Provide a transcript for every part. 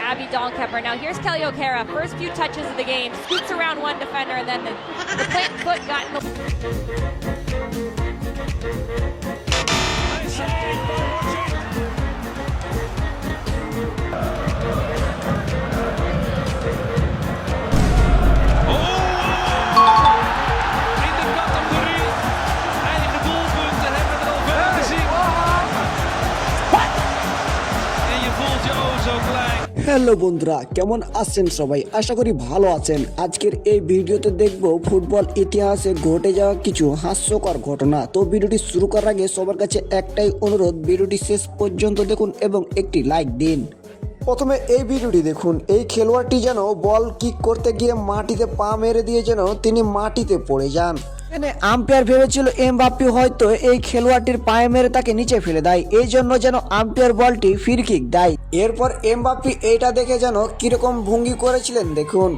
Abby Dahlkemper. Now here's Kelly O'Hara. First few touches of the game, scoots around one defender, and then the plant foot got in the... Nice save by Roger. In de categorie eigen doelpunten hebben we er al veel gezien. En je voelt je zo klein. Hello বন্ধুরা, কেমন আছেন সবাই? আশা করি ভালো আছেন। আজকের এই ভিডিওতে দেখব ফুটবল ইতিহাসে ঘটে যাওয়া কিছু হাস্যকর ঘটনা। তো ভিডিওটি শুরু করার আগে সবার কাছে একটাই অনুরোধ, ভিডিওটি শেষ পর্যন্ত দেখুন এবং একটি লাইক দিন। প্রথমে এই ভিডিওটি দেখুন। এই খেলোয়াড়টি যেন বল কিক করতে গিয়ে মাটিতে পা মেরে দিয়ে যেন তিনি মাটিতে পড়ে যান। আম্পায়ার ভেবেছিল এমবাপ্পে হয়তো এই খেলোয়াড়টির পায়ে মেরে তাকে নিচে ফেলে দেয়, এই জন্য যেন আম্পায়ার বলটি ফ্রি কিক দেয়। এরপর এমবাপ্পে এইটা দেখে যেন কিরকম ভঙ্গি করেছিলেন দেখুন।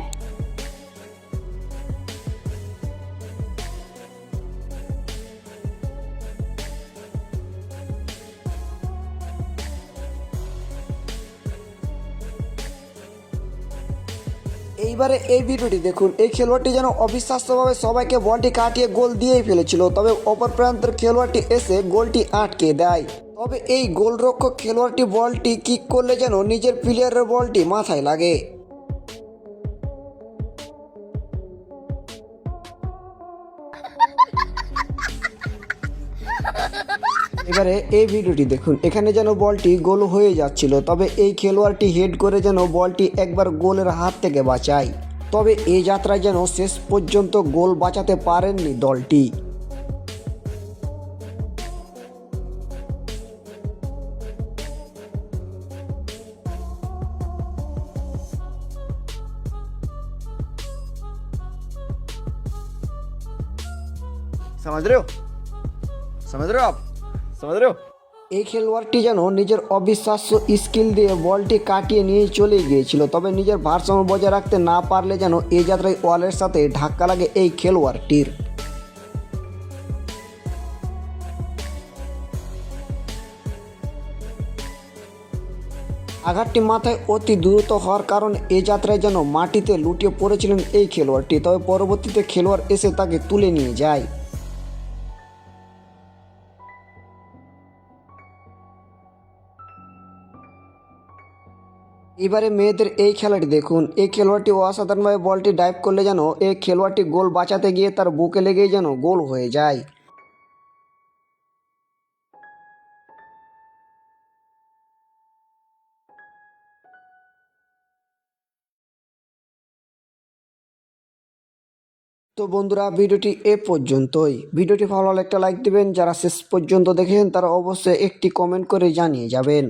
এইবারে এই ভিডিওটি দেখুন। এই খেলোয়াড়টি যেন অবিশ্বাস্যভাবে সবাইকে বলটি কাটিয়ে গোল দিয়েই ফেলেছিল, তবে অপর প্রান্তের খেলোয়াড়টি এসে গোলটি আটকে দেয়। তবে এই গোলরক্ষক খেলোয়াড়টি বলটি কিক করলে যেন নিজের প্লেয়ারের বলটি মাথায় লাগে। এবারে এই ভিডিওটি দেখুন। এখানে যেন বলটি গোল হয়ে যাচ্ছিল, তবে এই খেলোয়াড়টি হেড করে যেন বলটি একবার গোলের হাত থেকে বাঁচায়। তবে এই যাত্রায় যেন শেষ পর্যন্ত গোল বাঁচাতে পারেননি দলটি। समझ रहे हो आप समझ रहे हो? এই খেলোয়াড়টি যেন নিজের অবিশ্বাস্য স্কিল দিয়ে বলটি কাটিয়ে নিয়ে চলে গিয়েছিল, তবে নিজের ভারসাম্য বজায় রাখতে না পারলে যেন এই যাত্রায় ওয়ালের সাথে ধাক্কা লাগে এই খেলোয়াড়টির। আঘাতটি মাথায় অতি দ্রুত হওয়ার কারণে এই যাত্রায় যেন মাটিতে লুটিয়ে পড়েছিলেন এই খেলোয়াড়টি, তবে পরবর্তীতে খেলোয়াড় এসে তাকে তুলে নিয়ে যায়। এবারে মেয়েদের এই খেলাটি দেখুন। এই খেলোয়াড়টি অসাধারণভাবে বলটি ডাইভ করলে যেন এই খেলোয়াড়টি গোল বাঁচাতে গিয়ে তার বুকে লেগেই যেন গোল হয়ে যায়। তো বন্ধুরা, ভিডিওটি এ পর্যন্তই। ভিডিওটি ভালো লাগলে একটা লাইক দিবেন, যারা শেষ পর্যন্ত দেখেন তারা অবশ্যই একটি কমেন্ট করে জানিয়ে যাবেন।